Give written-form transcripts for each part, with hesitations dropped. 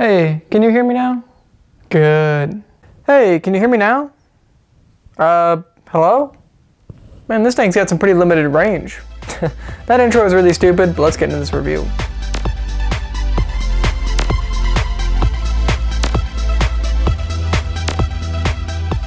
Hey, can you hear me now? Good. Hey, can you hear me now? Hello? Man, this thing's got some pretty limited range. That intro is really stupid, but let's get into this review.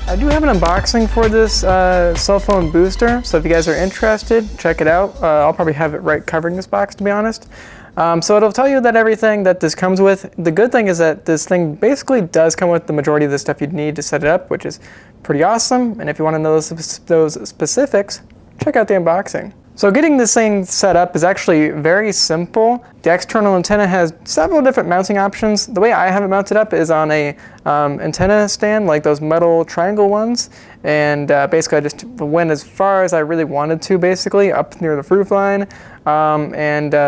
I do have an unboxing for this cell phone booster, so if you guys are interested, check it out. I'll probably have it right covering this box, to be honest. So it'll tell you that everything that this comes with. The good thing is that this thing basically does come with the majority of the stuff you'd need to set it up, which is pretty awesome. And if you want to know those specifics, check out the unboxing. So getting this thing set up is actually very simple. The external antenna has several different mounting options. The way I have it mounted up is on a antenna stand, like those metal triangle ones. And basically I just went as far as I really wanted to, basically, up near the roof line.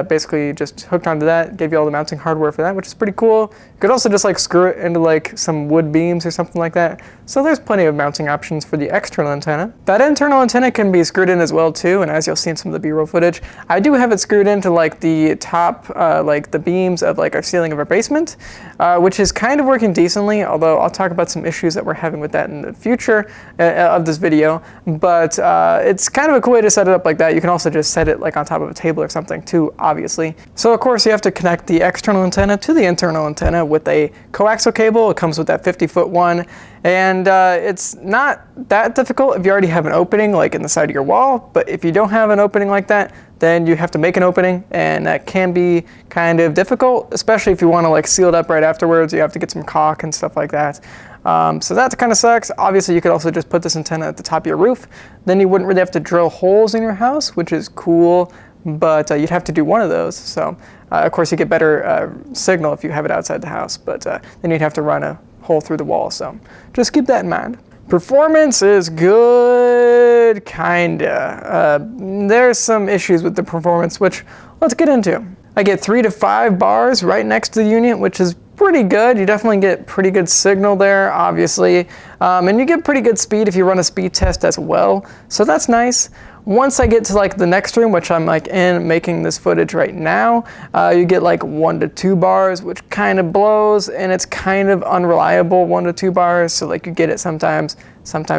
Basically just hooked onto that, gave you all the mounting hardware for that, which is pretty cool. You could also just like screw it into like some wood beams or something like that. So there's plenty of mounting options for the external antenna. That internal antenna can be screwed in as well too, and as you'll see in some of the B-roll footage, I do have it screwed into like the top, like the beams of like our ceiling of our basement, which is kind of working decently, although I'll talk about some issues that we're having with that in the future of this video. But it's kind of a cool way to set it up like that. You can also just set it like on top of a table or something too, obviously. So of course you have to connect the external antenna to the internal antenna with a coaxial cable. It comes with that 50-foot one, and it's not that difficult if you already have an opening like in the side of your wall. But if you don't have an opening like that, then you have to make an opening, and that can be kind of difficult, especially if you want to like seal it up right afterwards. You have to get some caulk and stuff like that. So that kind of sucks. Obviously, you could also just put this antenna at the top of your roof. Then you wouldn't really have to drill holes in your house, which is cool, but you'd have to do one of those. So of course you get better signal if you have it outside the house, but then you'd have to run a hole through the wall. So just keep that in mind. Performance is good, kinda. There's some issues with the performance, which let's get into. I get 3 to 5 bars right next to the unit, which is pretty good. You definitely get pretty good signal there, obviously. And you get pretty good speed if you run a speed test as well. So that's nice. Once I get to like the next room, which I'm like in making this footage right now, you get like 1 to 2 bars, which kind of blows, and it's kind of unreliable, 1 to 2 bars. So like you get it sometimes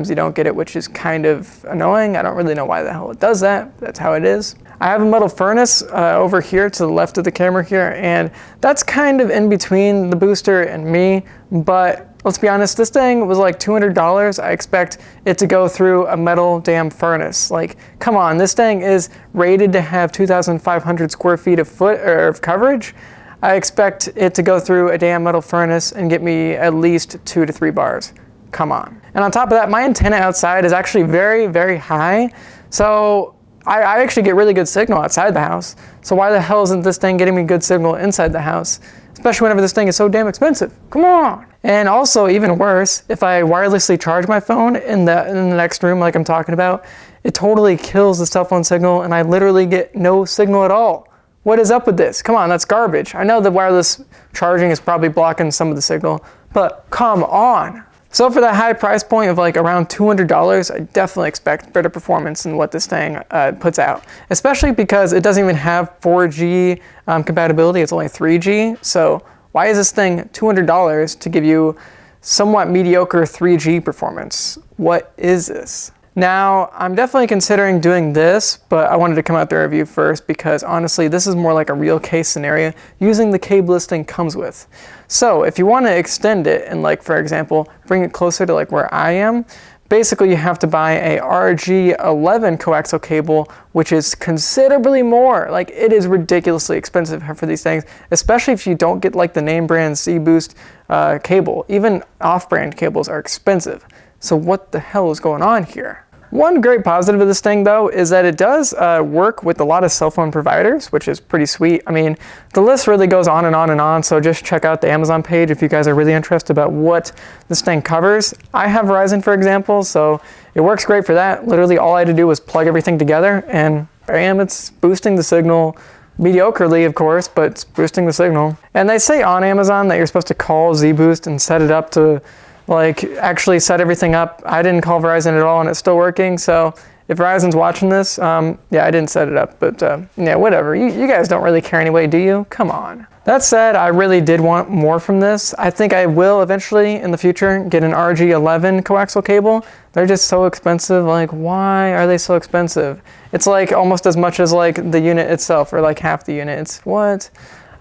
you don't get it, which is kind of annoying. I don't really know why the hell it does that. That's how it is. I have a metal furnace over here to the left of the camera here, and that's kind of in between the booster and me, but let's be honest, this thing was like $200. I expect it to go through a metal damn furnace. Like, come on, this thing is rated to have 2,500 square feet of coverage. I expect it to go through a damn metal furnace and get me at least 2 to 3 bars. Come on. And on top of that, my antenna outside is actually very, very high. So I actually get really good signal outside the house. So why the hell isn't this thing getting me good signal inside the house? Especially whenever this thing is so damn expensive. Come on. And also, even worse, if I wirelessly charge my phone in the next room like I'm talking about, it totally kills the cell phone signal, and I literally get no signal at all. What is up with this? Come on, that's garbage. I know the wireless charging is probably blocking some of the signal, but come on. So for that high price point of like around $200, I definitely expect better performance than what this thing puts out. Especially because it doesn't even have 4G compatibility, it's only 3G. So why is this thing $200 to give you somewhat mediocre 3G performance? What is this? Now, I'm definitely considering doing this, but I wanted to come out the review first because honestly, this is more like a real case scenario using the cable this thing comes with. So if you want to extend it and like, for example, bring it closer to like where I am, basically you have to buy a RG11 coaxial cable, which is considerably more. Like, it is ridiculously expensive for these things, especially if you don't get like the name brand zBoost cable. Even off-brand cables are expensive. So what the hell is going on here? One great positive of this thing, though, is that it does work with a lot of cell phone providers, which is pretty sweet. I mean, the list really goes on and on and on, so just check out the Amazon page if you guys are really interested about what this thing covers. I have Verizon, for example, so it works great for that. Literally, all I had to do was plug everything together, and bam, it's boosting the signal. Mediocrely, of course, but it's boosting the signal. And they say on Amazon that you're supposed to call zBoost and set it up to like actually set everything up. I didn't call Verizon at all and it's still working. So if Verizon's watching this, yeah, I didn't set it up, but yeah, whatever. You guys don't really care anyway, do you? Come on. That said, I really did want more from this. I think I will eventually in the future get an RG11 coaxial cable. They're just so expensive. Like, why are they so expensive? It's like almost as much as like the unit itself, or like half the unit. It's what?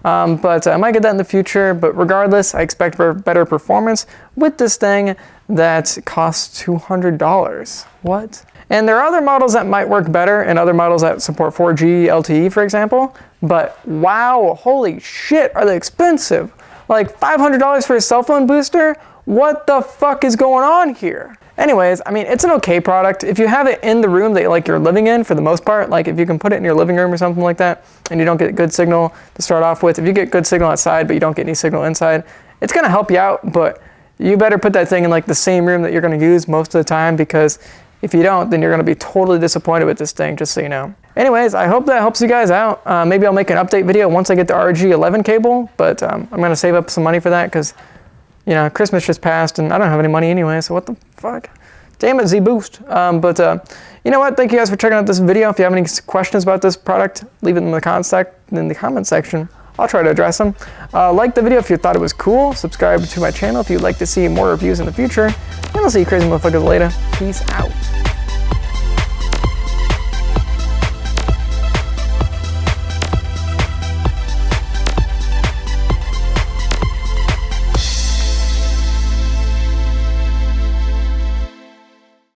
But I might get that in the future. But regardless, I expect better performance with this thing that costs $200. What? And there are other models that might work better and other models that support 4G LTE, for example. But wow, holy shit, are they expensive? Like $500 for a cell phone booster? What the fuck is going on here? Anyways, I mean, it's an okay product. If you have it in the room that like you're living in for the most part, like if you can put it in your living room or something like that, and you don't get good signal to start off with, if you get good signal outside but you don't get any signal inside, it's gonna help you out, but you better put that thing in like the same room that you're gonna use most of the time, because if you don't, then you're gonna be totally disappointed with this thing, just so you know. Anyways, I hope that helps you guys out. Maybe I'll make an update video once I get the RG11 cable, but I'm gonna save up some money for that because, you know, Christmas just passed and I don't have any money anyway, so what the fuck? Damn it, zBoost. You know what? Thank you guys for checking out this video. If you have any questions about this product, leave it in the comment section. I'll try to address them. Like the video if you thought it was cool. Subscribe to my channel if you'd like to see more reviews in the future. And I'll see you crazy motherfuckers later. Peace out.